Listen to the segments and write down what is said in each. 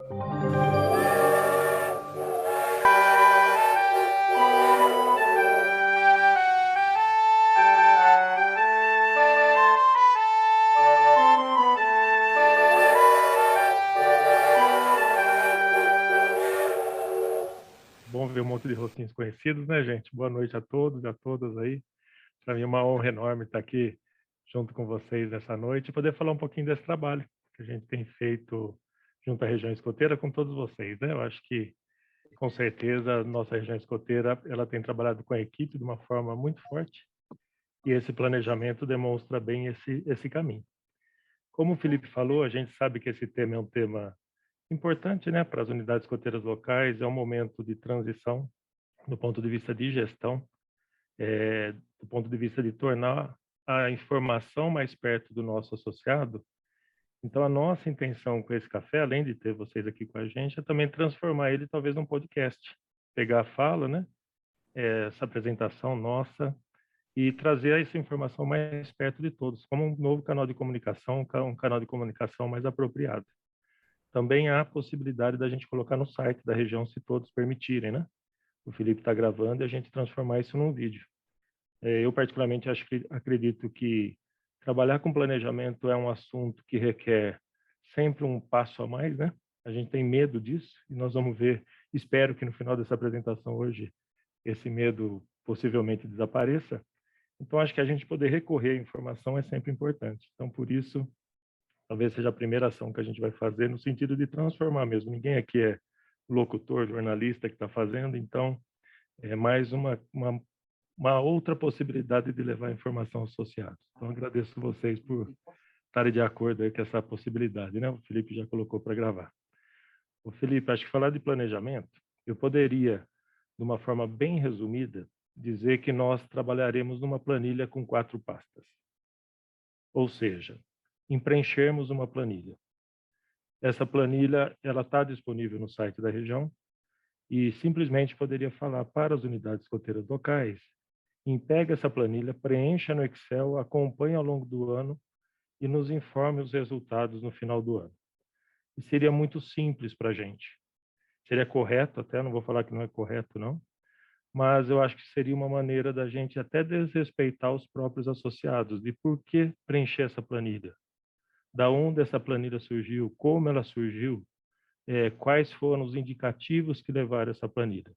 Bom ver um monte de rostinhos conhecidos, né, gente? Boa noite a todos e a todas aí. Para mim é uma honra enorme estar aqui junto com vocês nessa noite e poder falar um pouquinho desse trabalho que a gente tem feito junto à região escoteira com todos vocês, né? Eu acho que, com certeza, a nossa região escoteira, ela tem trabalhado com a equipe de uma forma muito forte e esse planejamento demonstra bem esse caminho. Como o Felipe falou, a gente sabe que esse tema é um tema importante, né, para as unidades escoteiras locais, é um momento de transição do ponto de vista de gestão, do ponto de vista de tornar a informação mais perto do nosso associado. Então, a nossa intenção com esse café, além de ter vocês aqui com a gente, é também transformar ele talvez num podcast. Pegar a fala, né, essa apresentação nossa, e trazer essa informação mais perto de todos, como um novo canal de comunicação, um canal de comunicação mais apropriado. Também há a possibilidade da gente colocar no site da região, se todos permitirem, né? O Felipe está gravando e a gente transformar isso num vídeo. Eu, particularmente, acredito que trabalhar com planejamento é um assunto que requer sempre um passo a mais, né? A gente tem medo disso e nós vamos ver, espero que no final dessa apresentação hoje, esse medo possivelmente desapareça. Então, acho que a gente poder recorrer à informação é sempre importante. Então, por isso, talvez seja a primeira ação que a gente vai fazer no sentido de transformar mesmo. Ninguém aqui é locutor, jornalista que está fazendo, então é mais uma outra possibilidade de levar informação aos associados. Então, agradeço vocês por estarem de acordo aí com essa possibilidade, né? O Felipe já colocou para gravar. O Felipe, acho que falar de planejamento, eu poderia, de uma forma bem resumida, dizer que nós trabalharemos numa planilha com 4 pastas. Ou seja, em preenchermos uma planilha. Essa planilha, ela está disponível no site da região e simplesmente poderia falar para as unidades escoteiras locais, pega essa planilha, preencha no Excel, acompanhe ao longo do ano e nos informe os resultados no final do ano. E seria muito simples para a gente. Seria correto até, não vou falar que não é correto, não, mas eu acho que seria uma maneira da gente até desrespeitar os próprios associados, de por que preencher essa planilha. Da onde essa planilha surgiu, como ela surgiu, quais foram os indicativos que levaram essa planilha.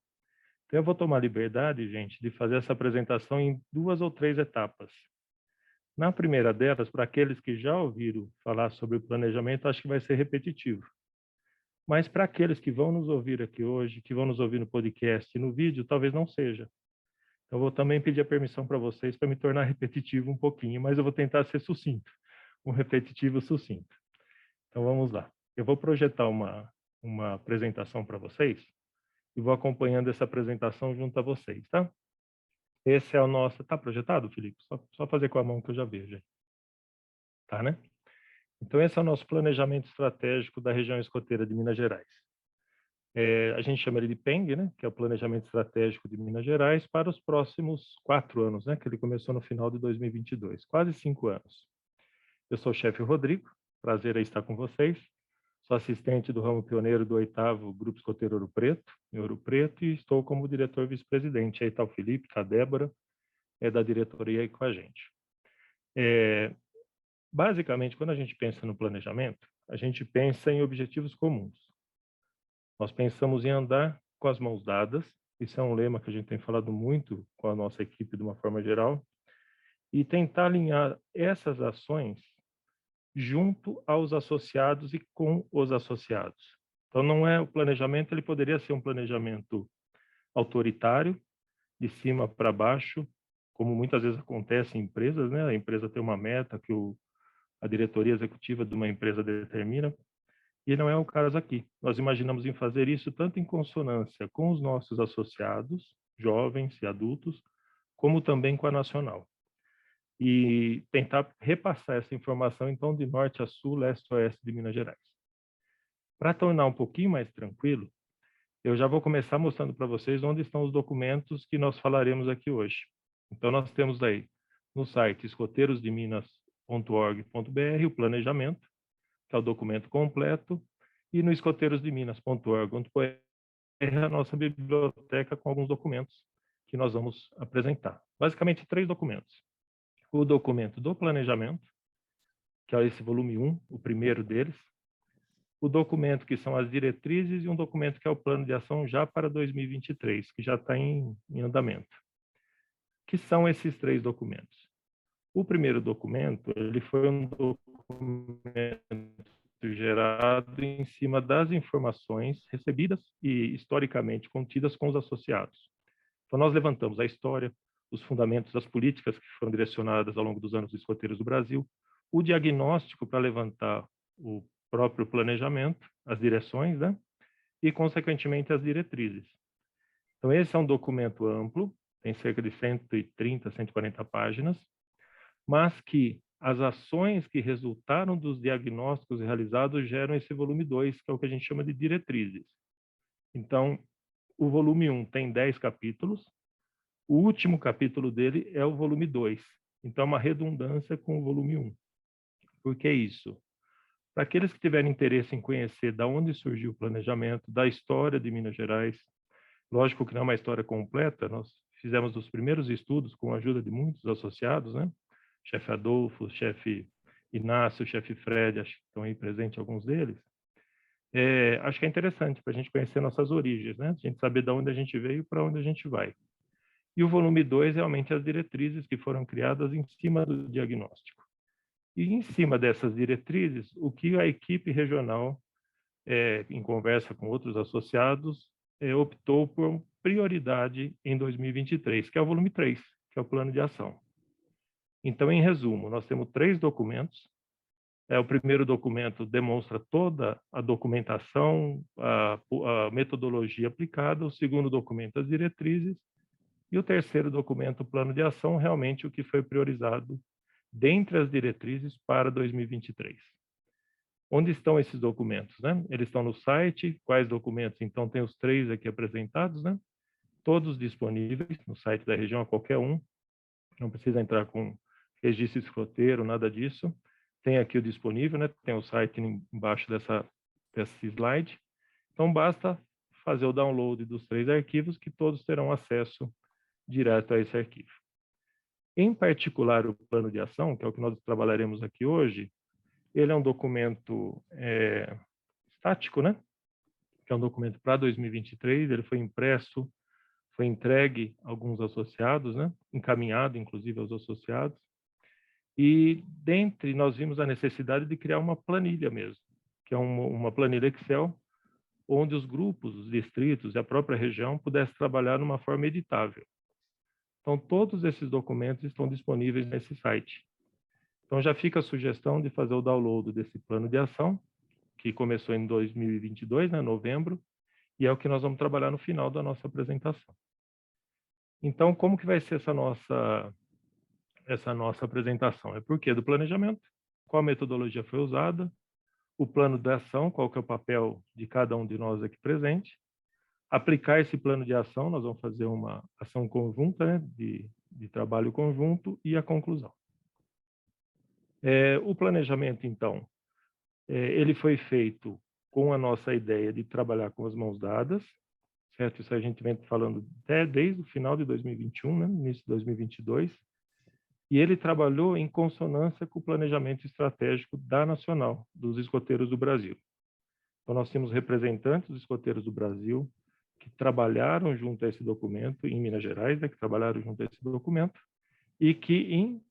Então, eu vou tomar liberdade, gente, de fazer essa apresentação em 2 ou 3 etapas. Na primeira delas, para aqueles que já ouviram falar sobre o planejamento, acho que vai ser repetitivo. Mas para aqueles que vão nos ouvir aqui hoje, que vão nos ouvir no podcast e no vídeo, talvez não seja. Eu vou também pedir a permissão para vocês para me tornar repetitivo um pouquinho, mas eu vou tentar ser sucinto, um repetitivo sucinto. Então vamos lá. Eu vou projetar uma apresentação para vocês e vou acompanhando essa apresentação junto a vocês, tá? Esse é o nosso... Tá projetado, Felipe? Só fazer com a mão que eu já vejo. Tá, né? Então, esse é o nosso planejamento estratégico da região escoteira de Minas Gerais. A gente chama ele de PENG, né? Que é o Planejamento Estratégico de Minas Gerais para os próximos 4 anos, né? Que ele começou no final de 2022, quase 5 anos. Eu sou o chefe Rodrigo, prazer em estar com vocês. Sou assistente do ramo pioneiro do 8º Grupo Escoteiro Ouro Preto, em Ouro Preto, e estou como diretor vice-presidente. Aí está o Felipe, está a Débora, da diretoria aí com a gente. Basicamente, quando a gente pensa no planejamento, a gente pensa em objetivos comuns. Nós pensamos em andar com as mãos dadas, isso é um lema que a gente tem falado muito com a nossa equipe de uma forma geral, e tentar alinhar essas ações junto aos associados e com os associados. Então, não é o planejamento, ele poderia ser um planejamento autoritário, de cima para baixo, como muitas vezes acontece em empresas, né? A empresa tem uma meta que a diretoria executiva de uma empresa determina, e não é o caso aqui. Nós imaginamos em fazer isso tanto em consonância com os nossos associados, jovens e adultos, como também com a nacional. E tentar repassar essa informação, então, de norte a sul, leste a oeste de Minas Gerais. Para tornar um pouquinho mais tranquilo, eu já vou começar mostrando para vocês onde estão os documentos que nós falaremos aqui hoje. Então, nós temos aí no site escoteirosdeminas.org.br o planejamento, que é o documento completo, e no escoteirosdeminas.org.br a nossa biblioteca com alguns documentos que nós vamos apresentar. Basicamente, 3 documentos. O documento do planejamento, que é esse volume 1, o primeiro deles. O documento que são as diretrizes e um documento que é o plano de ação já para 2023, que já está em andamento. Que são esses 3 documentos? O primeiro documento, ele foi um documento gerado em cima das informações recebidas e historicamente contidas com os associados. Então, nós levantamos a história, os fundamentos das políticas que foram direcionadas ao longo dos anos dos escoteiros do Brasil, o diagnóstico para levantar o próprio planejamento, as direções, né? E, consequentemente, as diretrizes. Então, esse é um documento amplo, tem cerca de 130, 140 páginas, mas que as ações que resultaram dos diagnósticos realizados geram esse volume 2, que é o que a gente chama de diretrizes. Então, o volume 1 tem 10 capítulos, o último capítulo dele é o volume 2. Então, é uma redundância com o volume 1. Por que isso? Para aqueles que tiverem interesse em conhecer de onde surgiu o planejamento, da história de Minas Gerais, lógico que não é uma história completa, nós fizemos os primeiros estudos com a ajuda de muitos associados, né? Chefe Adolfo, chefe Inácio, chefe Fred, acho que estão aí presentes alguns deles. Acho que é interessante para a gente conhecer nossas origens, né? A gente saber de onde a gente veio e para onde a gente vai. E o volume 2, realmente, as diretrizes que foram criadas em cima do diagnóstico. E em cima dessas diretrizes, o que a equipe regional, em conversa com outros associados, optou por prioridade em 2023, que é o volume 3, que é o plano de ação. Então, em resumo, nós temos 3 documentos. O primeiro documento demonstra toda a documentação, a metodologia aplicada. O segundo documento, as diretrizes. E o terceiro documento, o plano de ação, realmente o que foi priorizado dentre as diretrizes para 2023. Onde estão esses documentos, né? Eles estão no site. Quais documentos? Então, tem os 3 aqui apresentados, né? Todos disponíveis no site da região, a qualquer um. Não precisa entrar com registro escoteiro, nada disso. Tem aqui o disponível, né? Tem o site embaixo desse slide. Então, basta fazer o download dos 3 arquivos que todos terão acesso direto a esse arquivo. Em particular, o plano de ação, que é o que nós trabalharemos aqui hoje, ele é um documento estático, né? Que é um documento para 2023, ele foi impresso, foi entregue a alguns associados, né? Encaminhado, inclusive, aos associados. E dentre nós vimos a necessidade de criar uma planilha mesmo, que é uma planilha Excel, onde os grupos, os distritos e a própria região pudessem trabalhar numa forma editável. Então, todos esses documentos estão disponíveis nesse site. Então, já fica a sugestão de fazer o download desse plano de ação, que começou em 2022, né, novembro, e é o que nós vamos trabalhar no final da nossa apresentação. Então, como que vai ser essa nossa apresentação? É por quê? Do planejamento, qual metodologia foi usada, o plano de ação, qual que é o papel de cada um de nós aqui presente, aplicar esse plano de ação, nós vamos fazer uma ação conjunta, né, de trabalho conjunto, e a conclusão. O planejamento, então, ele foi feito com a nossa ideia de trabalhar com as mãos dadas, certo? Isso a gente vem falando desde o final de 2021, né, início de 2022, e ele trabalhou em consonância com o planejamento estratégico da Nacional, dos escoteiros do Brasil. Então, nós temos representantes dos escoteiros do Brasil que trabalharam junto a esse documento, em Minas Gerais, né, que trabalharam junto a esse documento, e que, em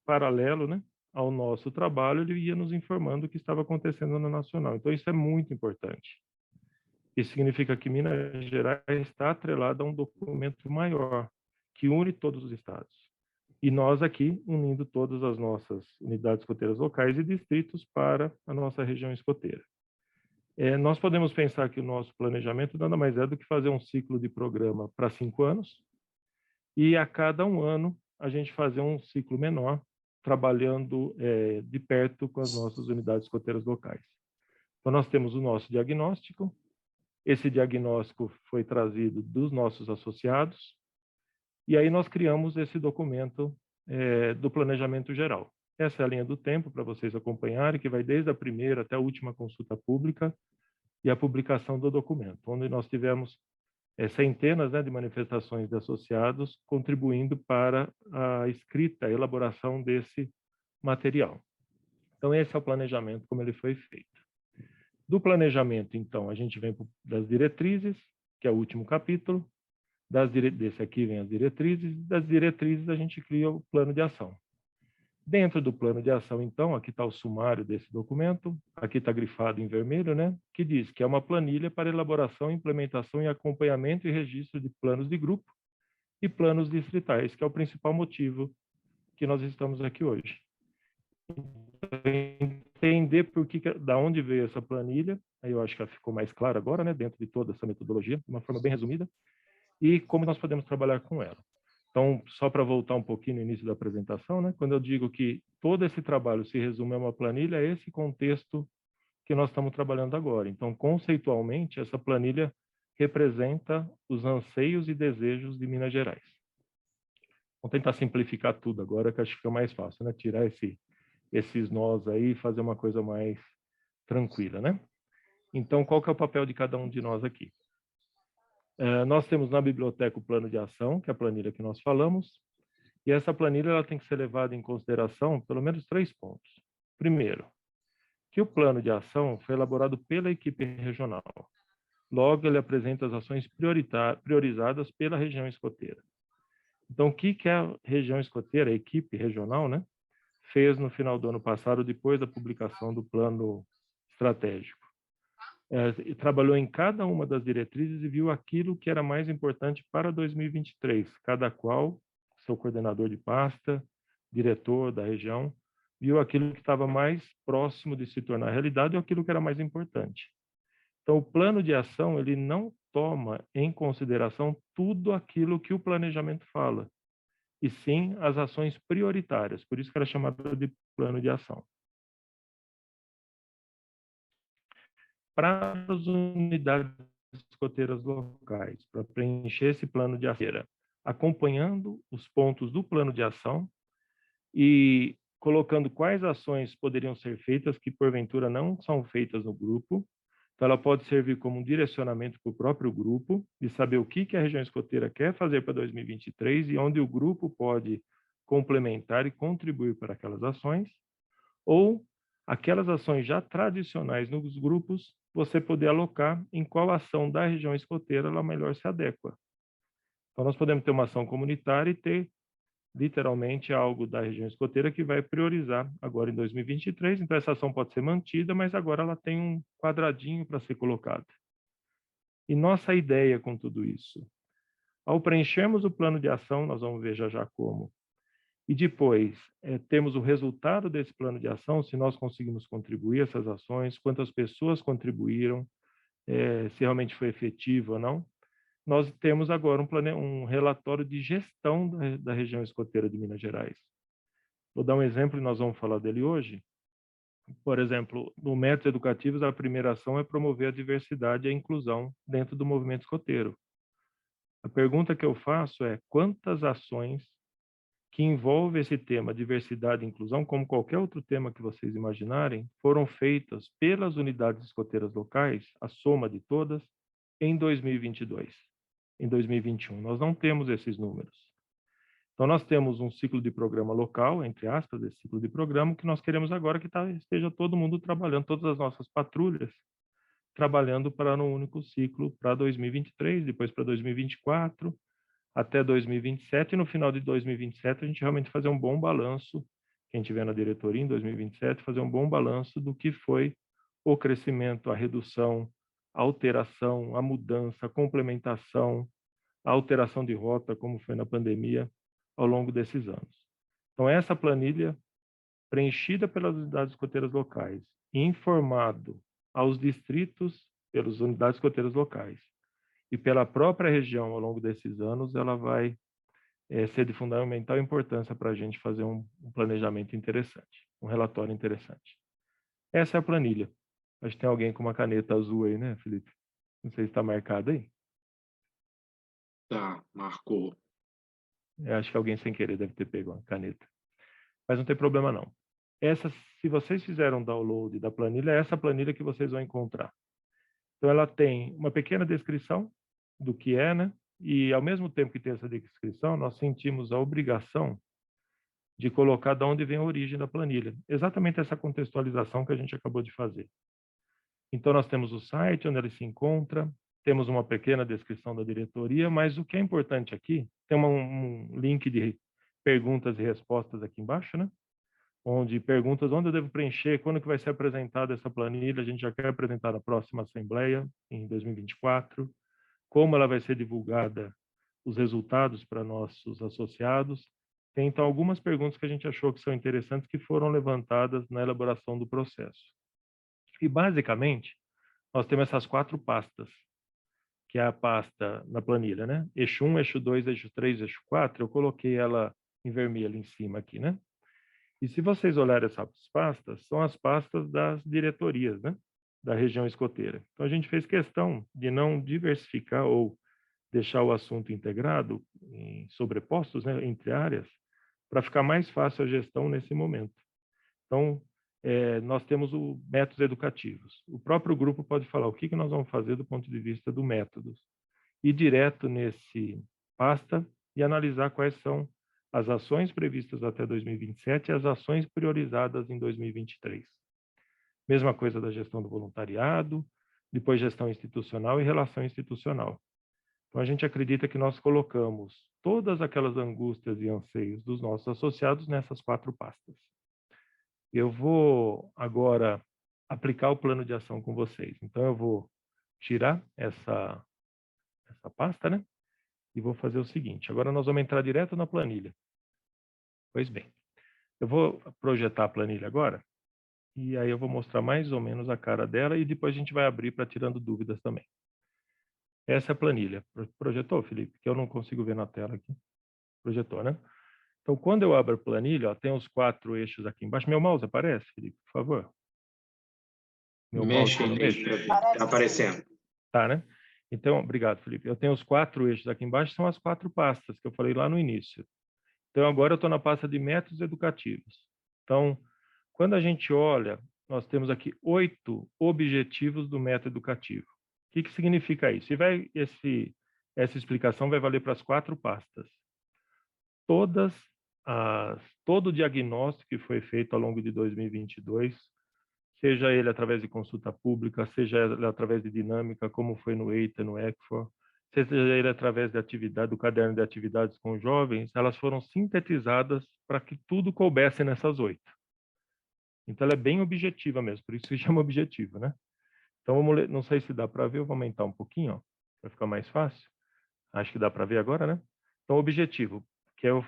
paralelo, né, ao nosso trabalho, ele ia nos informando o que estava acontecendo na Nacional. Então, isso é muito importante. Isso significa que Minas Gerais está atrelada a um documento maior, que une todos os estados. E nós aqui, unindo todas as nossas unidades escoteiras locais e distritos para a nossa região escoteira. Nós podemos pensar que o nosso planejamento nada mais é do que fazer um ciclo de programa para 5 anos, e a cada 1 ano a gente fazer um ciclo menor, trabalhando de perto com as nossas unidades escoteiras locais. Então, nós temos o nosso diagnóstico. Esse diagnóstico foi trazido dos nossos associados, e aí nós criamos esse documento do planejamento geral. Essa é a linha do tempo para vocês acompanharem, que vai desde a primeira até a última consulta pública, e a publicação do documento, onde nós tivemos centenas, né, de manifestações de associados contribuindo para a escrita, a elaboração desse material. Então, esse é o planejamento, como ele foi feito. Do planejamento, então, a gente vem das diretrizes, que é o último capítulo. Desse aqui vem as diretrizes. Das diretrizes, a gente cria o plano de ação. Dentro do plano de ação, então, aqui está o sumário desse documento. Aqui está grifado em vermelho, né? Que diz que é uma planilha para elaboração, implementação e acompanhamento e registro de planos de grupo e planos distritais, que é o principal motivo que nós estamos aqui hoje. Entender da onde veio essa planilha, aí eu acho que ela ficou mais clara agora, né, dentro de toda essa metodologia, de uma forma bem resumida, e como nós podemos trabalhar com ela. Então, só para voltar um pouquinho no início da apresentação, né, quando eu digo que todo esse trabalho se resume a uma planilha, é esse contexto que nós estamos trabalhando agora. Então, conceitualmente, essa planilha representa os anseios e desejos de Minas Gerais. Vamos tentar simplificar tudo agora, que acho que fica mais fácil, né? Tirar esses nós aí e fazer uma coisa mais tranquila, né? Então, qual que é o papel de cada um de nós aqui? Nós temos na biblioteca o plano de ação, que é a planilha que nós falamos, e essa planilha ela tem que ser levada em consideração pelo menos 3 pontos. Primeiro, que o plano de ação foi elaborado pela equipe regional. Logo, ele apresenta as ações priorizadas pela região escoteira. Então, o que a região escoteira, a equipe regional, né, fez no final do ano passado, depois da publicação do plano estratégico? Trabalhou em cada uma das diretrizes e viu aquilo que era mais importante para 2023. Cada qual, seu coordenador de pasta, diretor da região, viu aquilo que estava mais próximo de se tornar realidade ou aquilo que era mais importante. Então, o plano de ação, ele não toma em consideração tudo aquilo que o planejamento fala, e sim as ações prioritárias, por isso que era chamado de plano de ação. Para as unidades escoteiras locais, para preencher esse plano de ação, acompanhando os pontos do plano de ação e colocando quais ações poderiam ser feitas que, porventura, não são feitas no grupo. Então, ela pode servir como um direcionamento para o próprio grupo, de saber o que a região escoteira quer fazer para 2023 e onde o grupo pode complementar e contribuir para aquelas ações, ou aquelas ações já tradicionais nos grupos, você poder alocar em qual ação da região escoteira ela melhor se adequa. Então, nós podemos ter uma ação comunitária e ter, literalmente, algo da região escoteira que vai priorizar agora em 2023. Então, essa ação pode ser mantida, mas agora ela tem um quadradinho para ser colocado. E nossa ideia com tudo isso? Ao preenchermos o plano de ação, nós vamos ver já como, e depois temos o resultado desse plano de ação, se nós conseguimos contribuir essas ações, quantas pessoas contribuíram, se realmente foi efetivo ou não. Nós temos agora um relatório de gestão da região escoteira de Minas Gerais. Vou dar um exemplo e nós vamos falar dele hoje. Por exemplo, no Métodos Educativos, a primeira ação é promover a diversidade e a inclusão dentro do movimento escoteiro. A pergunta que eu faço é: quantas ações que envolvem esse tema diversidade e inclusão, como qualquer outro tema que vocês imaginarem, foram feitas pelas unidades escoteiras locais, a soma de todas, em 2022, em 2021? Nós não temos esses números. Então, nós temos um ciclo de programa local, entre aspas, esse ciclo de programa, que nós queremos agora que esteja todo mundo trabalhando, todas as nossas patrulhas, trabalhando para um único ciclo para 2023, depois para 2024, até 2027, e no final de 2027 a gente realmente fazer um bom balanço, quem estiver na diretoria em 2027, fazer um bom balanço do que foi o crescimento, a redução, a alteração, a mudança, a complementação, a alteração de rota, como foi na pandemia, ao longo desses anos. Então, essa planilha, preenchida pelas unidades escoteiras locais, informado aos distritos pelas unidades escoteiras locais e pela própria região ao longo desses anos, ela vai ser de fundamental importância para a gente fazer um planejamento interessante, um relatório interessante. Essa é a planilha. Acho que tem alguém com uma caneta azul aí, né, Felipe? Não sei se está marcado aí. Tá, marcou. Eu acho que alguém sem querer deve ter pego uma caneta. Mas não tem problema não. Se vocês fizeram download da planilha, é essa planilha que vocês vão encontrar. Então, ela tem uma pequena descrição do que é, né? E, ao mesmo tempo que tem essa descrição, nós sentimos a obrigação de colocar de onde vem a origem da planilha. Exatamente essa contextualização que a gente acabou de fazer. Então, nós temos o site onde ele se encontra, temos uma pequena descrição da diretoria, mas o que é importante aqui, tem um link de perguntas e respostas aqui embaixo, né? Onde perguntas onde eu devo preencher, quando que vai ser apresentada essa planilha, a gente já quer apresentar na próxima Assembleia, em 2024, como ela vai ser divulgada, os resultados para nossos associados. Tem, então, algumas perguntas que a gente achou que são interessantes que foram levantadas na elaboração do processo. E, basicamente, nós temos essas 4 pastas, que é a pasta na planilha, né? Eixo 1, eixo 2, eixo 3, eixo 4, eu coloquei ela em vermelho em cima aqui, né? E se vocês olharem essas pastas, são as pastas das diretorias, né? Da região escoteira. Então, a gente fez questão de não diversificar ou deixar o assunto integrado, em sobrepostos, né, entre áreas, para ficar mais fácil a gestão nesse momento. Então, nós temos o métodos educativos. O próprio grupo pode falar o que nós vamos fazer do ponto de vista do métodos. Ir direto nesse pasta e analisar quais são as ações previstas até 2027 e as ações priorizadas em 2023. Mesma coisa da gestão do voluntariado, depois gestão institucional e relação institucional. Então, a gente acredita que nós colocamos todas aquelas angústias e anseios dos nossos associados nessas 4 pastas. Eu vou agora aplicar o plano de ação com vocês. Então, eu vou tirar essa pasta, né? E vou fazer o seguinte. Agora nós vamos entrar direto na planilha. Pois bem, eu vou projetar a planilha agora. E aí eu vou mostrar mais ou menos a cara dela e depois a gente vai abrir para tirando dúvidas também. Essa é a planilha. Projetou, Felipe? Que eu não consigo ver na tela aqui. Projetou, né? Então, quando eu abro a planilha, ó, tem os 4 eixos aqui embaixo. Meu mouse aparece, Felipe, por favor? Meu mouse Mexe não mexe? aí, tá aparecendo. Tá, né? Então, obrigado, Felipe. Eu tenho os 4 eixos aqui embaixo, são as 4 pastas que eu falei lá no início. Então, agora eu estou na pasta de métodos educativos. Então, quando a gente olha, nós temos aqui 8 objetivos do método educativo. O que significa isso? Essa explicação vai valer para as 4 pastas. Todo o diagnóstico que foi feito ao longo de 2022, seja ele através de consulta pública, seja ele através de dinâmica, como foi no EITA, no ECFOR, seja ele através de atividade, do caderno de atividades com jovens, elas foram sintetizadas para que tudo coubesse nessas 8. Então, ela é bem objetiva mesmo, por isso se chama objetivo, né? Então, vamos ler, não sei se dá para ver, eu vou aumentar um pouquinho, para ficar mais fácil. Acho que dá para ver agora, né? Então, objetivo,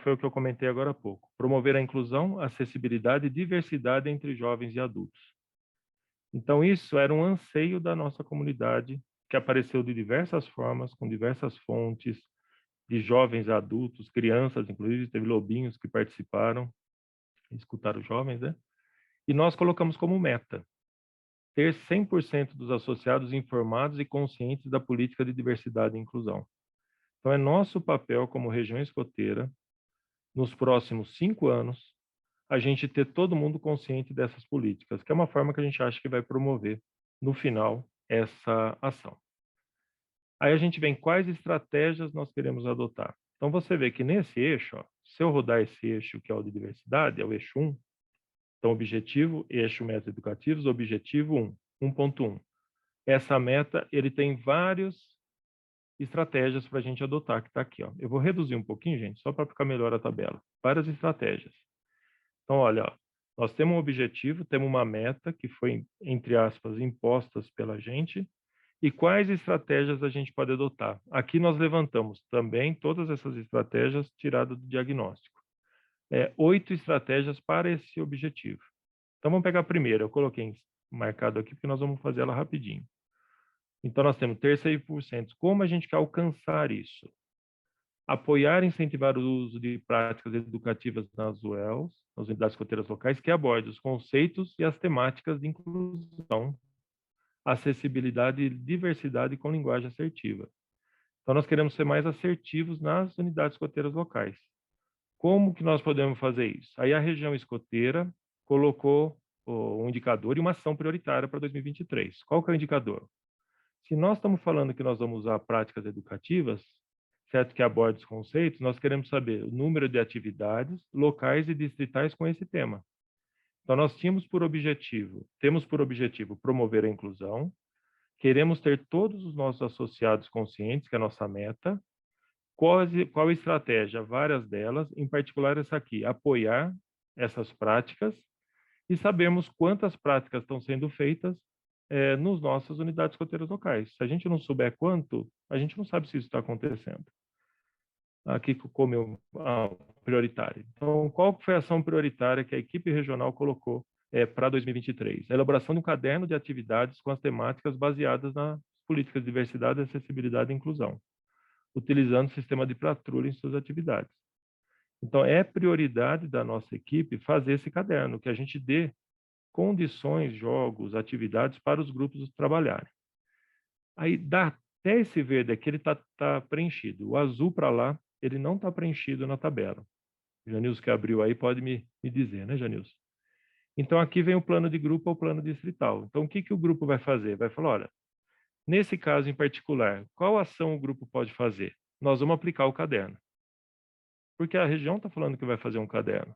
foi o que eu comentei agora há pouco, promover a inclusão, acessibilidade e diversidade entre jovens e adultos. Então, isso era um anseio da nossa comunidade, que apareceu de diversas formas, com diversas fontes, de jovens a adultos, crianças, inclusive, teve lobinhos que participaram, escutaram os jovens, né? E nós colocamos como meta ter 100% dos associados informados e conscientes da política de diversidade e inclusão. Então, é nosso papel como região escoteira, nos próximos 5 anos, a gente ter todo mundo consciente dessas políticas, que é uma forma que a gente acha que vai promover, no final, essa ação. Aí a gente vê em quais estratégias nós queremos adotar. Então, você vê que nesse eixo, ó, se eu rodar esse eixo, que é o de diversidade, é o eixo 1, então, objetivo, eixo métodos educativos, objetivo 1, 1.1. Essa meta, ele tem várias estratégias para a gente adotar, que está aqui. Ó. Eu vou reduzir um pouquinho, gente, só para ficar melhor a tabela. Várias estratégias. Então, olha, ó, nós temos um objetivo, temos uma meta que foi, entre aspas, impostas pela gente, e quais estratégias a gente pode adotar. Aqui nós levantamos também todas essas estratégias tiradas do diagnóstico. 8 estratégias para esse objetivo. Então, vamos pegar a primeira. Eu coloquei marcado aqui, porque nós vamos fazer ela rapidinho. Então, nós temos ter 100%. Como a gente quer alcançar isso? Apoiar e incentivar o uso de práticas educativas nas UELs, nas unidades escoteiras locais, que abordem os conceitos e as temáticas de inclusão, acessibilidade e diversidade com linguagem assertiva. Então, nós queremos ser mais assertivos nas unidades escoteiras locais. Como que nós podemos fazer isso? Aí a região escoteira colocou um indicador e uma ação prioritária para 2023. Qual que é o indicador? Se nós estamos falando que nós vamos usar práticas educativas, certo, que aborde os conceitos, nós queremos saber o número de atividades locais e distritais com esse tema. Então, nós temos por objetivo promover a inclusão, queremos ter todos os nossos associados conscientes, que é a nossa meta. Qual a estratégia? Várias delas, em particular essa aqui, apoiar essas práticas e sabemos quantas práticas estão sendo feitas nos nossas unidades escoteiras locais. Se a gente não souber quanto, a gente não sabe se isso está acontecendo. Aqui como prioritário. Então, qual foi a ação prioritária que a equipe regional colocou para 2023? A elaboração de um caderno de atividades com as temáticas baseadas nas políticas de diversidade, acessibilidade e inclusão, utilizando o sistema de patrulha em suas atividades. Então, é prioridade da nossa equipe fazer esse caderno, que a gente dê condições, jogos, atividades para os grupos trabalharem. Aí, até esse verde aqui, ele tá preenchido. O azul para lá, ele não está preenchido na tabela. O Janilson que abriu aí pode me dizer, né, Janilson? Então, aqui vem o plano de grupo ou plano distrital. Então, o que o grupo vai fazer? Vai falar, olha, nesse caso em particular, qual ação o grupo pode fazer? Nós vamos aplicar o caderno. Porque a região está falando que vai fazer um caderno.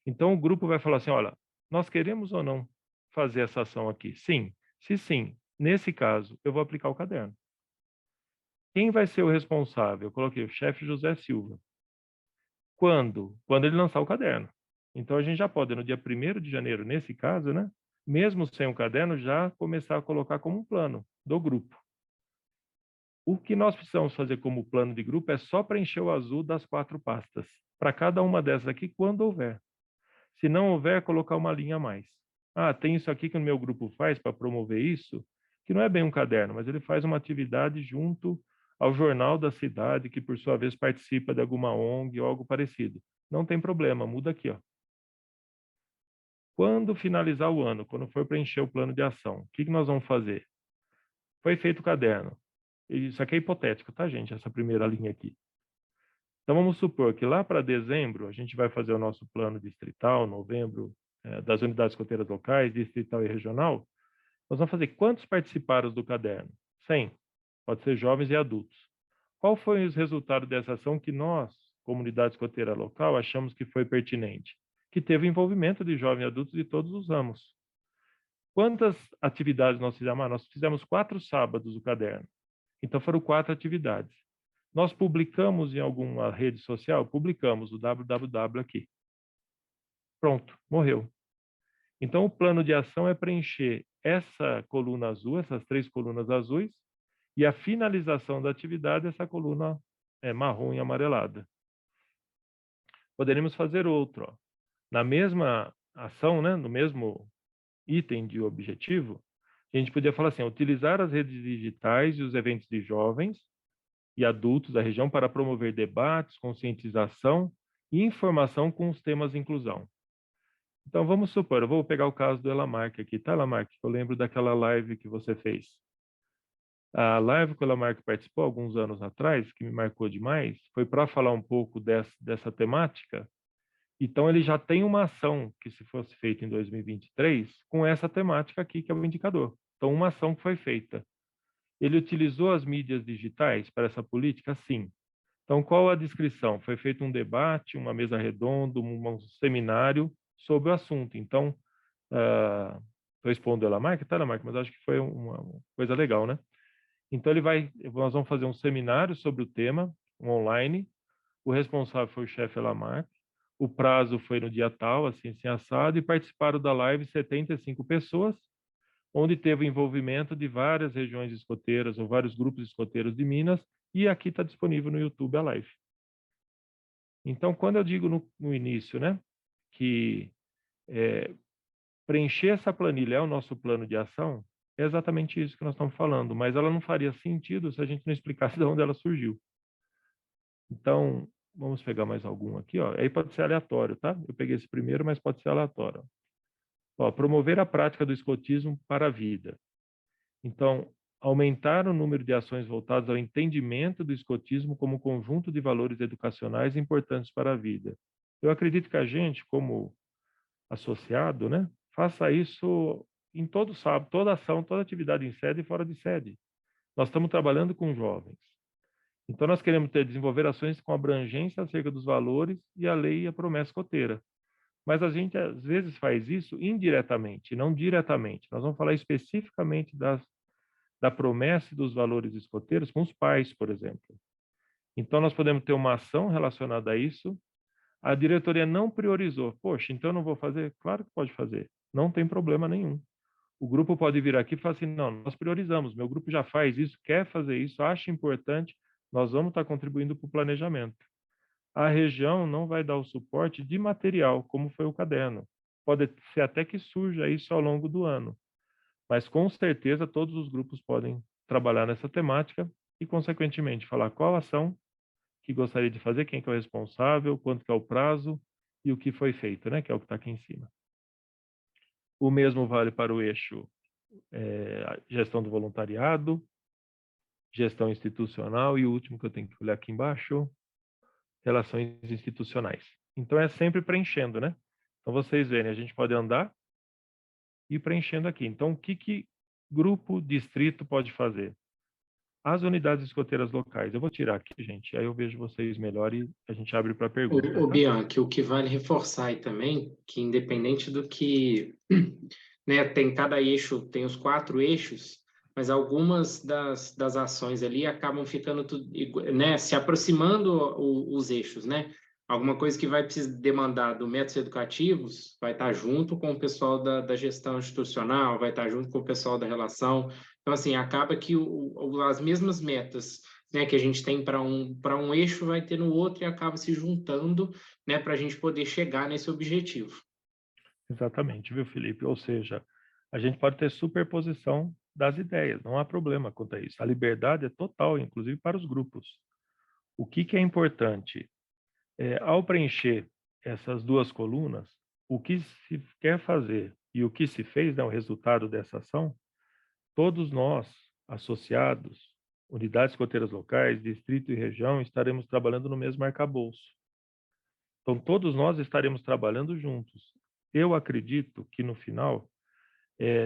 Então, o grupo vai falar assim, olha, nós queremos ou não fazer essa ação aqui? Sim. Se sim, nesse caso, eu vou aplicar o caderno. Quem vai ser o responsável? Eu coloquei o chefe José Silva. Quando? Quando ele lançar o caderno. Então, a gente já pode, no dia 1º de janeiro, nesse caso, né? Mesmo sem o caderno, já começar a colocar como um plano do grupo. O que nós precisamos fazer como plano de grupo é só preencher o azul das 4 pastas. Para cada uma dessas aqui, quando houver. Se não houver, colocar uma linha a mais. Ah, tem isso aqui que o meu grupo faz para promover isso, que não é bem um caderno, mas ele faz uma atividade junto ao jornal da cidade, que por sua vez participa de alguma ONG ou algo parecido. Não tem problema, muda aqui, ó. Quando finalizar o ano, quando for preencher o plano de ação, o que nós vamos fazer? Foi feito o caderno. Isso aqui é hipotético, tá, gente? Essa primeira linha aqui. Então, vamos supor que lá para dezembro, a gente vai fazer o nosso plano distrital, novembro, das unidades escoteiras locais, distrital e regional. Nós vamos fazer quantos participaram do caderno? 100. Pode ser jovens e adultos. Qual foi os resultados dessa ação que nós, comunidade escoteira local, achamos que foi pertinente? Que teve envolvimento de jovens e adultos de todos os ramos. Quantas atividades nós fizemos? Nós fizemos 4 sábados o caderno. Então, foram 4 atividades. Nós publicamos em alguma rede social? Publicamos o www aqui. Pronto, morreu. Então, o plano de ação é preencher essa coluna azul, essas 3 colunas azuis, e a finalização da atividade, essa coluna marrom e amarelada. Poderíamos fazer outro. Ó. Na mesma ação, né, no mesmo item de objetivo, a gente podia falar assim, utilizar as redes digitais e os eventos de jovens e adultos da região para promover debates, conscientização e informação com os temas de inclusão. Então, vamos supor, eu vou pegar o caso do Elamark aqui, tá, Elamark? Eu lembro daquela live que você fez. A live que o Elamark participou alguns anos atrás, que me marcou demais, foi para falar um pouco dessa temática. Então, ele já tem uma ação que, se fosse feita em 2023, com essa temática aqui, que é o indicador. Então, uma ação que foi feita. Ele utilizou as mídias digitais para essa política? Sim. Então, qual a descrição? Foi feito um debate, uma mesa redonda, um seminário sobre o assunto. Então, estou expondo ela, Mark, tá, Mark, mas acho que foi uma coisa legal, né? Então, nós vamos fazer um seminário sobre o tema, um online. O responsável foi o chefe Elamark. O prazo foi no dia tal, assim assado, e participaram da live 75 pessoas, onde teve envolvimento de várias regiões escoteiras ou vários grupos escoteiros de Minas, e aqui está disponível no YouTube a live. Então, quando eu digo no início, né, que preencher essa planilha é o nosso plano de ação, é exatamente isso que nós estamos falando, mas ela não faria sentido se a gente não explicasse de onde ela surgiu. Então, vamos pegar mais algum aqui, ó. Aí pode ser aleatório, tá? Eu peguei esse primeiro, mas pode ser aleatório. Ó, promover a prática do escotismo para a vida. Então, aumentar o número de ações voltadas ao entendimento do escotismo como conjunto de valores educacionais importantes para a vida. Eu acredito que a gente, como associado, né, faça isso em todo sábado, toda ação, toda atividade em sede e fora de sede. Nós estamos trabalhando com jovens. Então, nós queremos desenvolver ações com abrangência acerca dos valores e a lei e a promessa escoteira. Mas a gente, às vezes, faz isso indiretamente, não diretamente. Nós vamos falar especificamente da promessa e dos valores escoteiros com os pais, por exemplo. Então, nós podemos ter uma ação relacionada a isso. A diretoria não priorizou. Poxa, então eu não vou fazer? Claro que pode fazer. Não tem problema nenhum. O grupo pode vir aqui e falar assim, não, nós priorizamos, meu grupo já faz isso, quer fazer isso, acha importante, nós vamos estar contribuindo para o planejamento. A região não vai dar o suporte de material, como foi o caderno. Pode ser até que surja isso ao longo do ano, mas com certeza todos os grupos podem trabalhar nessa temática e, consequentemente, falar qual ação que gostaria de fazer, quem que é o responsável, quanto que é o prazo e o que foi feito, né, que é o que está aqui em cima. O mesmo vale para o eixo gestão do voluntariado, gestão institucional e o último que eu tenho que olhar aqui embaixo, relações institucionais. Então é sempre preenchendo, né? Então vocês verem, a gente pode andar e ir preenchendo aqui. Então o que grupo, distrito pode fazer? As unidades escoteiras locais. Eu vou tirar aqui, gente, aí eu vejo vocês melhor e a gente abre para perguntas, O tá? Bianchi, o que vale reforçar aí também, que independente do que, né, tem cada eixo, tem os 4 eixos, mas algumas das ações ali acabam ficando tudo, né, se aproximando os eixos, né? Alguma coisa que vai precisar demandar do métodos educativos vai estar junto com o pessoal da gestão institucional, vai estar junto com o pessoal da relação. Então, assim, acaba que as mesmas metas, né, que a gente tem para um eixo vai ter no outro e acaba se juntando, né, para a gente poder chegar nesse objetivo. Exatamente, viu, Felipe? Ou seja, a gente pode ter superposição das ideias, não há problema quanto a isso. A liberdade é total, inclusive para os grupos. O que é importante? Ao preencher essas duas colunas, o que se quer fazer e o que se fez, né, o resultado dessa ação, todos nós, associados, unidades escoteiras locais, distrito e região, estaremos trabalhando no mesmo arcabouço. Então, todos nós estaremos trabalhando juntos. Eu acredito que, no final,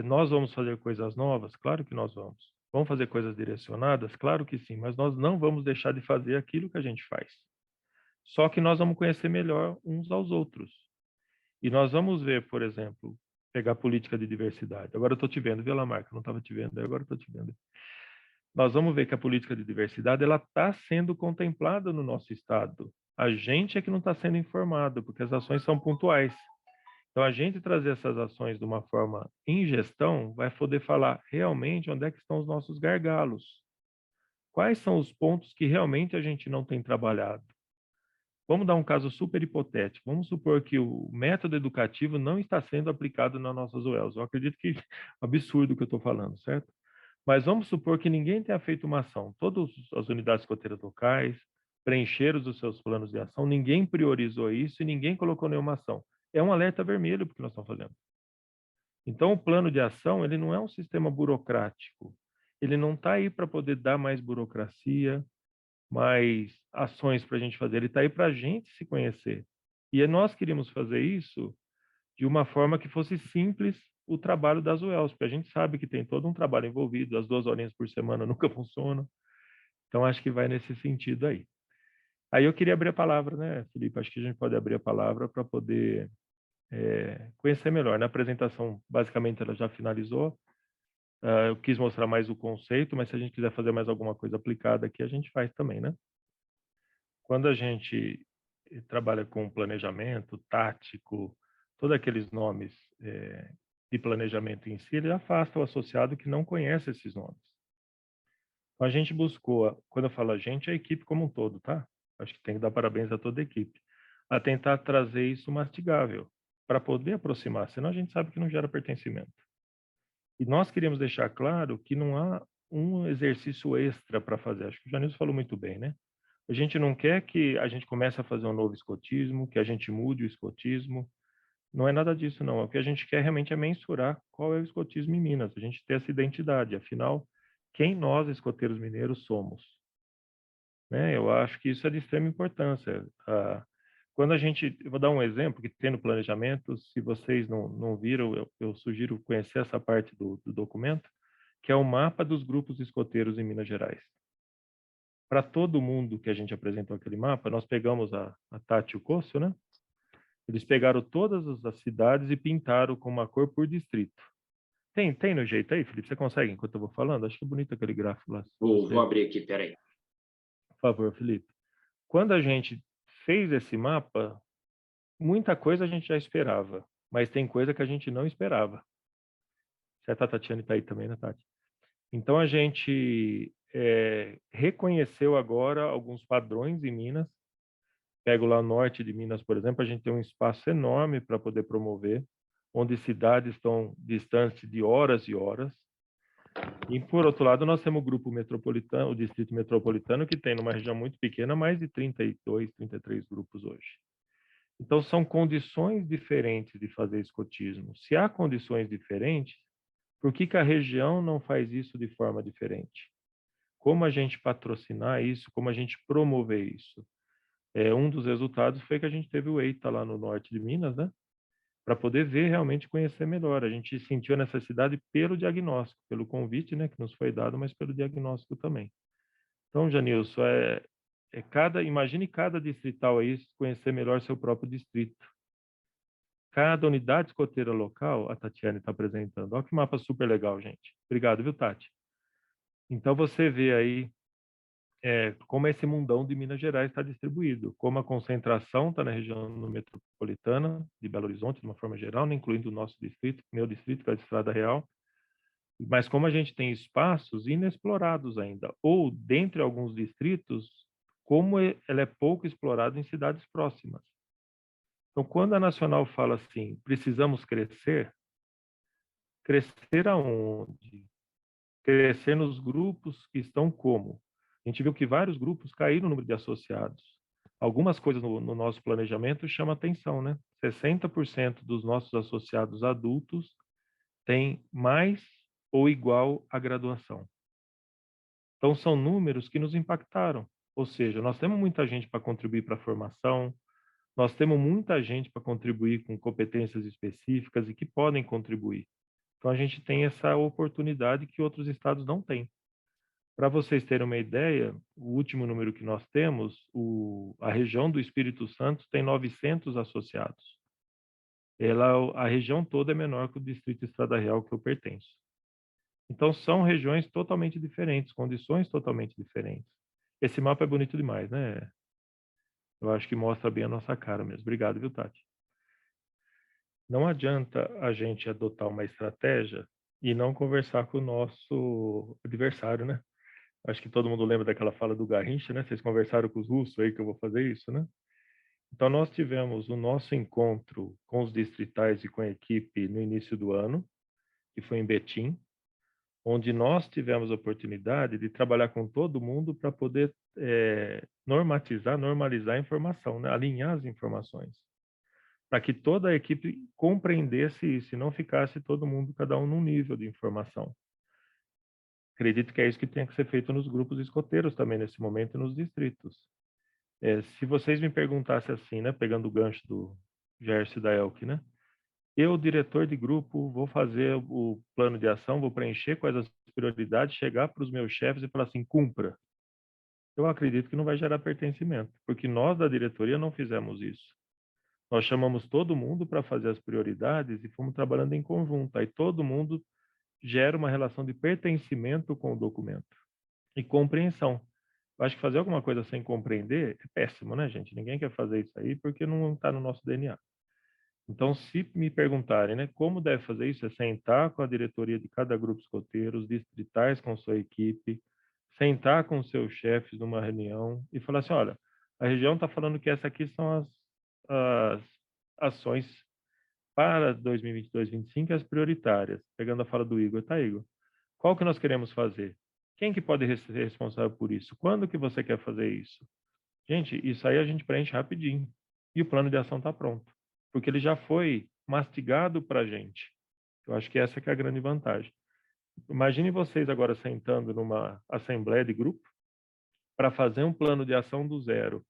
nós vamos fazer coisas novas? Claro que nós vamos. Vamos fazer coisas direcionadas? Claro que sim, mas nós não vamos deixar de fazer aquilo que a gente faz. Só que nós vamos conhecer melhor uns aos outros. E nós vamos ver, por exemplo, pegar política de diversidade. Agora eu estou te vendo, viu, Lamarca? Não estava te vendo, agora estou te vendo. Nós vamos ver que a política de diversidade ela está sendo contemplada no nosso Estado. A gente é que não está sendo informado, porque as ações são pontuais. Então, a gente trazer essas ações de uma forma em gestão vai poder falar realmente onde é que estão os nossos gargalos. Quais são os pontos que realmente a gente não tem trabalhado? Vamos dar um caso super hipotético. Vamos supor que o método educativo não está sendo aplicado nas nossas UELs. Eu acredito que é absurdo o que eu estou falando, certo? Mas vamos supor que ninguém tenha feito uma ação. Todas as unidades escoteiras locais preencheram os seus planos de ação, ninguém priorizou isso e ninguém colocou nenhuma ação. É um alerta vermelho porque nós estamos fazendo. Então, o plano de ação, ele não é um sistema burocrático. Ele não está aí para poder dar mais burocracia, mais ações para a gente fazer. Ele está aí para a gente se conhecer. E nós queríamos fazer isso de uma forma que fosse simples o trabalho das UELs, porque a gente sabe que tem todo um trabalho envolvido, as 2 horinhas por semana nunca funcionam. Então, acho que vai nesse sentido aí. Aí eu queria abrir a palavra, né, Felipe? Acho que a gente pode abrir a palavra para poder conhecer melhor. Na apresentação, basicamente, ela já finalizou. Eu quis mostrar mais o conceito, mas se a gente quiser fazer mais alguma coisa aplicada aqui, a gente faz também, né? Quando a gente trabalha com planejamento tático, todos aqueles nomes de planejamento em si, ele afasta o associado que não conhece esses nomes. Então, a gente buscou, quando eu falo a gente, é a equipe como um todo, tá? Acho que tem que dar parabéns a toda a equipe, a tentar trazer isso mastigável, para poder aproximar, senão a gente sabe que não gera pertencimento. E nós queríamos deixar claro que não há um exercício extra para fazer. Acho que o Janilson falou muito bem, né? A gente não quer que a gente comece a fazer um novo escotismo, que a gente mude o escotismo. Não é nada disso, não. O que a gente quer realmente é mensurar qual é o escotismo em Minas. A gente ter essa identidade. Afinal, quem nós, escoteiros mineiros, somos? Né? Eu acho que isso é de extrema importância. Quando a gente... Eu vou dar um exemplo que tem no planejamento. Se vocês não viram, eu sugiro conhecer essa parte do documento. que é o mapa dos grupos escoteiros em Minas Gerais. Para todo mundo que a gente apresentou aquele mapa, nós pegamos a Tati e o Côssio, né? Eles pegaram todas as cidades e pintaram com uma cor por distrito. Tem no jeito aí, Felipe? Você consegue enquanto eu vou falando? Acho que é bonito aquele gráfico lá. Vou abrir aqui, peraí. Por favor, Felipe. Quando a gente fez esse mapa, muita coisa a gente já esperava, mas tem coisa que a gente não esperava. Certo, a Tatiane está aí também, né, Tati? Então, a gente reconheceu agora alguns padrões em Minas. Pego lá o norte de Minas, por exemplo, a gente tem um espaço enorme para poder promover, onde cidades estão distantes de horas e horas. E, por outro lado, nós temos o grupo metropolitano, o distrito metropolitano, que tem numa região muito pequena mais de 32, 33 grupos hoje. Então, são condições diferentes de fazer escotismo. Se há condições diferentes, por que a região não faz isso de forma diferente? Como a gente patrocinar isso? Como a gente promover isso? Um dos resultados foi que a gente teve o EITA lá no norte de Minas, né? Para poder ver, realmente conhecer melhor. A gente sentiu a necessidade pelo diagnóstico, pelo convite, né, que nos foi dado, mas pelo diagnóstico também. Então, Janilson, imagine cada distrital aí conhecer melhor seu próprio distrito. Cada unidade escoteira local, a Tatiane está apresentando. Olha que mapa super legal, gente. Obrigado, viu, Tati? Então, você vê aí como esse mundão de Minas Gerais está distribuído, como a concentração está na região metropolitana de Belo Horizonte, de uma forma geral, né, incluindo o nosso distrito, meu distrito, que é a Estrada Real, mas como a gente tem espaços inexplorados ainda, ou dentre alguns distritos, como ela é pouco explorada em cidades próximas. Então, quando a Nacional fala assim, precisamos crescer, crescer aonde? Crescer nos grupos que estão como? A gente viu que vários grupos caíram no número de associados. Algumas coisas no nosso planejamento chamam atenção, né? 60% dos nossos associados adultos têm mais ou igual à graduação. Então, são números que nos impactaram. Ou seja, nós temos muita gente para contribuir para a formação, nós temos muita gente para contribuir com competências específicas e que podem contribuir. Então, a gente tem essa oportunidade que outros estados não têm. Para vocês terem uma ideia, o último número que nós temos, a região do Espírito Santo tem 900 associados. A região toda é menor que o distrito Estrada Real que eu pertenço. Então, são regiões totalmente diferentes, condições totalmente diferentes. Esse mapa é bonito demais, né? Eu acho que mostra bem a nossa cara mesmo. Obrigado, viu, Tati? Não adianta a gente adotar uma estratégia e não conversar com o nosso adversário, né? Acho que todo mundo lembra daquela fala do Garrincha, né? Vocês conversaram com os russos aí que eu vou fazer isso, né? Então, nós tivemos o nosso encontro com os distritais e com a equipe no início do ano, que foi em Betim, onde nós tivemos a oportunidade de trabalhar com todo mundo para poder normalizar a informação, né? Alinhar as informações, para que toda a equipe compreendesse isso e não ficasse todo mundo, cada um num nível de informação. Acredito que é isso que tem que ser feito nos grupos escoteiros também, nesse momento, nos distritos. Se vocês me perguntassem assim, né, pegando o gancho do Gerson e da Elke, né? Eu, diretor de grupo, vou fazer o plano de ação, vou preencher quais as prioridades, chegar para os meus chefes e falar assim, cumpra. Eu acredito que não vai gerar pertencimento, porque nós da diretoria não fizemos isso. Nós chamamos todo mundo para fazer as prioridades e fomos trabalhando em conjunto. Aí todo mundo gera uma relação de pertencimento com o documento e compreensão. Eu acho que fazer alguma coisa sem compreender é péssimo, né, gente? Ninguém quer fazer isso aí porque não está no nosso DNA. Então, se me perguntarem, né, como deve fazer isso, é sentar com a diretoria de cada grupo escoteiro, os distritais com sua equipe, sentar com seus chefes numa reunião e falar assim, olha, a região está falando que essa aqui são as ações para 2022-2025, as prioritárias. Pegando a fala do Igor, tá, Igor? Qual que nós queremos fazer? Quem que pode ser responsável por isso? Quando que você quer fazer isso? Gente, isso aí a gente preenche rapidinho. E o plano de ação está pronto. Porque ele já foi mastigado para a gente. Eu acho que essa que é a grande vantagem. Imagine vocês agora sentando numa assembleia de grupo para fazer um plano de ação do zero.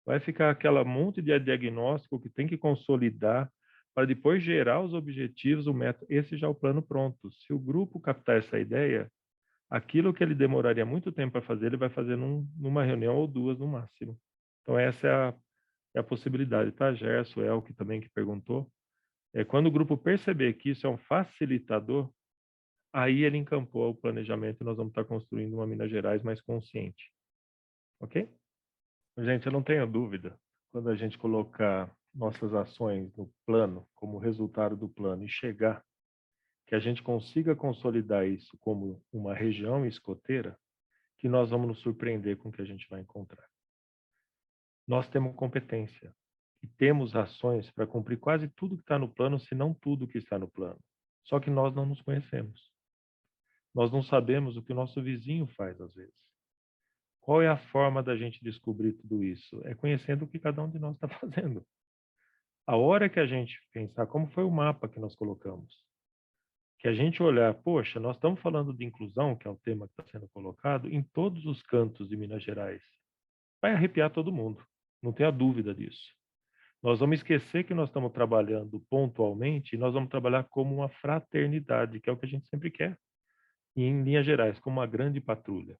Vai ficar aquela monte de diagnóstico que tem que consolidar, para depois gerar os objetivos, o método. Esse já é o plano pronto. Se o grupo captar essa ideia, aquilo que ele demoraria muito tempo para fazer, ele vai fazer numa reunião ou duas no máximo. Então, essa é a possibilidade, tá? Gerson, Elke também que perguntou. Quando o grupo perceber que isso é um facilitador, aí ele encampou o planejamento e nós vamos estar construindo uma Minas Gerais mais consciente. Ok? Gente, eu não tenho dúvida, quando a gente colocar nossas ações no plano, como resultado do plano, e chegar, que a gente consiga consolidar isso como uma região escoteira, que nós vamos nos surpreender com o que a gente vai encontrar. Nós temos competência e temos ações para cumprir quase tudo que está no plano, se não tudo que está no plano. Só que nós não nos conhecemos. Nós não sabemos o que o nosso vizinho faz, às vezes. Qual é a forma da gente descobrir tudo isso? É conhecendo o que cada um de nós está fazendo. A hora que a gente pensar como foi o mapa que nós colocamos, que a gente olhar, poxa, nós estamos falando de inclusão, que é o tema que está sendo colocado, em todos os cantos de Minas Gerais. Vai arrepiar todo mundo, não tenha dúvida disso. Nós vamos esquecer que nós estamos trabalhando pontualmente e nós vamos trabalhar como uma fraternidade, que é o que a gente sempre quer. E em linhas gerais, como uma grande patrulha.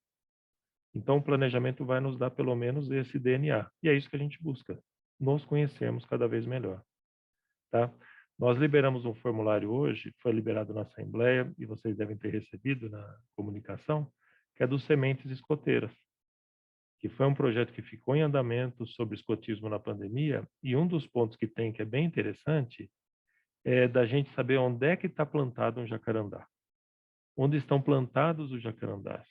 Então, o planejamento vai nos dar pelo menos esse DNA. E é isso que a gente busca. Nos conhecermos cada vez melhor. Tá? Nós liberamos um formulário hoje, foi liberado na Assembleia, e vocês devem ter recebido na comunicação, que é dos Sementes Escoteiras, que foi um projeto que ficou em andamento sobre escotismo na pandemia, e um dos pontos que tem, que é bem interessante, é da gente saber onde é que está plantado um jacarandá. Onde estão plantados os jacarandás.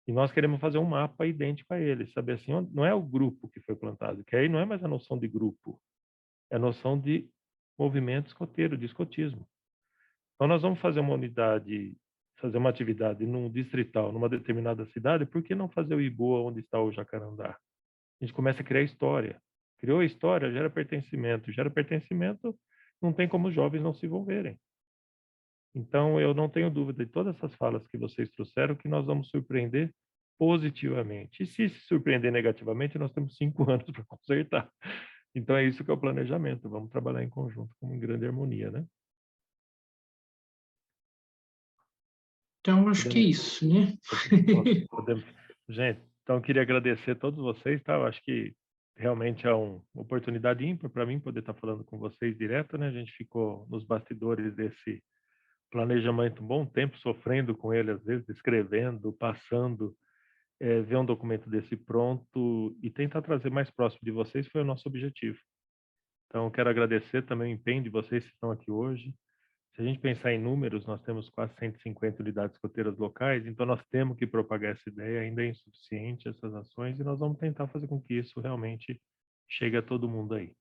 E nós queremos fazer um mapa idêntico a ele, saber assim, não é o grupo que foi plantado, que aí não é mais a noção de grupo, é a noção de movimento escoteiro, de escotismo. Então nós vamos fazer uma unidade, fazer uma atividade num distrital, numa determinada cidade, por que não fazer o Iboa onde está o jacarandá? A gente começa a criar história. Criou a história, gera pertencimento, não tem como os jovens não se envolverem. Então, eu não tenho dúvida de todas essas falas que vocês trouxeram, que nós vamos surpreender positivamente. E se surpreender negativamente, nós temos 5 anos para consertar. Então, é isso que é o planejamento. Vamos trabalhar em conjunto, com grande harmonia, né? Então, acho que é isso, né? Podemos. Gente, então eu queria agradecer a todos vocês, tá? Eu acho que realmente é uma oportunidade ímpar para mim poder estar falando com vocês direto, né? A gente ficou nos bastidores desse planejamento um bom tempo, sofrendo com ele, às vezes, escrevendo, passando, ver um documento desse pronto e tentar trazer mais próximo de vocês foi o nosso objetivo. Então, quero agradecer também o empenho de vocês que estão aqui hoje. Se a gente pensar em números, nós temos quase 150 unidades escoteiras locais, então nós temos que propagar essa ideia, ainda é insuficiente essas ações, e nós vamos tentar fazer com que isso realmente chegue a todo mundo aí.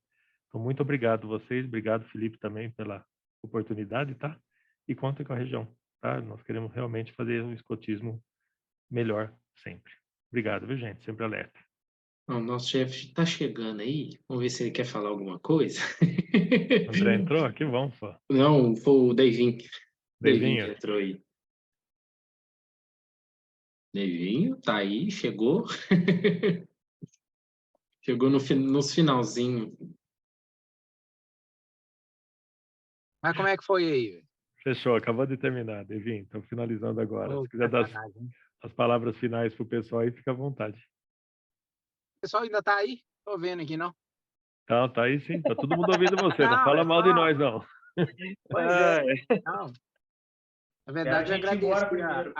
Então, muito obrigado vocês, obrigado, Felipe, também pela oportunidade, tá? E contem com a região, tá? Nós queremos realmente fazer um escotismo melhor sempre. Obrigado, viu, gente? Sempre alerta. O nosso chefe está chegando aí. Vamos ver se ele quer falar alguma coisa. André entrou? Que bom, só. Não, foi o Deivinho. Deivinho que Devinho. entrou aí. Deivinho, tá aí, chegou. Chegou nos finalzinho. Mas como é que foi aí? Fechou, acabou de terminar, Devinho. Estou finalizando agora. Ô, Se quiser dar sacanagem. as palavras finais para o pessoal aí, fica à vontade. O pessoal ainda tá aí? Tô vendo aqui, não. Então, tá aí sim, tá todo mundo ouvindo você. Não Não, fala é mal de só- nós, não. Pois é. Não. Na verdade, eu gente embora agradecer primeiro.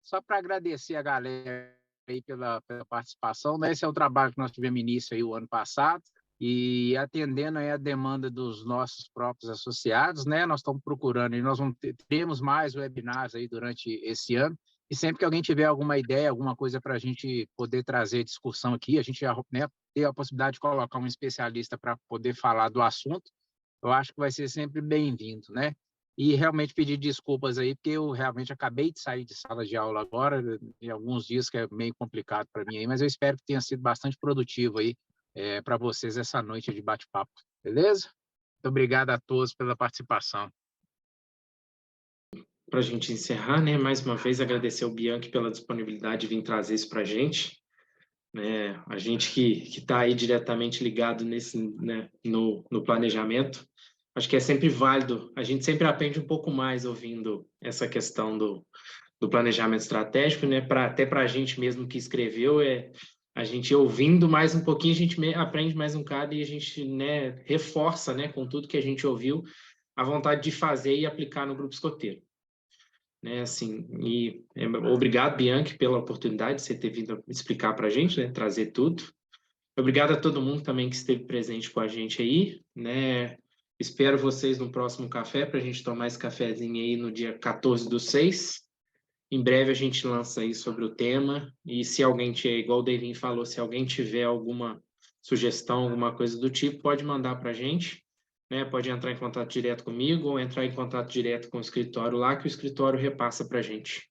só para agradecer a galera aí pela participação, né? Esse é o trabalho que nós tivemos início aí o ano passado, e atendendo aí a demanda dos nossos próprios associados, né? Nós estamos procurando e nós teremos mais webinars aí durante esse ano, e sempre que alguém tiver alguma ideia, alguma coisa para a gente poder trazer discussão aqui, a gente já, né, ter a possibilidade de colocar um especialista para poder falar do assunto, eu acho que vai ser sempre bem-vindo, né? E realmente pedir desculpas aí, porque eu realmente acabei de sair de sala de aula agora, em alguns dias que é meio complicado para mim aí, mas eu espero que tenha sido bastante produtivo aí para vocês essa noite de bate-papo, beleza? Muito obrigado a todos pela participação. Para a gente encerrar, né? Mais uma vez agradecer ao Bianchi pela disponibilidade de vir trazer isso para a gente. né? A gente que está aí diretamente ligado nesse, né, no planejamento, acho que é sempre válido. A gente sempre aprende um pouco mais ouvindo essa questão do planejamento estratégico, né? Até para a gente mesmo que escreveu, a gente ouvindo mais um pouquinho, a gente aprende mais um bocado e a gente, né, reforça, né, com tudo que a gente ouviu, a vontade de fazer e aplicar no grupo escoteiro. Né, assim, obrigado, Bianchi, pela oportunidade de você ter vindo explicar para a gente, né, trazer tudo. Obrigado a todo mundo também que esteve presente com a gente aí, né? Espero vocês no próximo café, para a gente tomar esse cafezinho aí no dia 14/6. Em breve a gente lança aí sobre o tema, e se alguém tiver, igual o Devin falou, se alguém tiver alguma sugestão, alguma coisa do tipo, pode mandar para a gente, né? Pode entrar em contato direto comigo ou entrar em contato direto com o escritório lá, que o escritório repassa para a gente.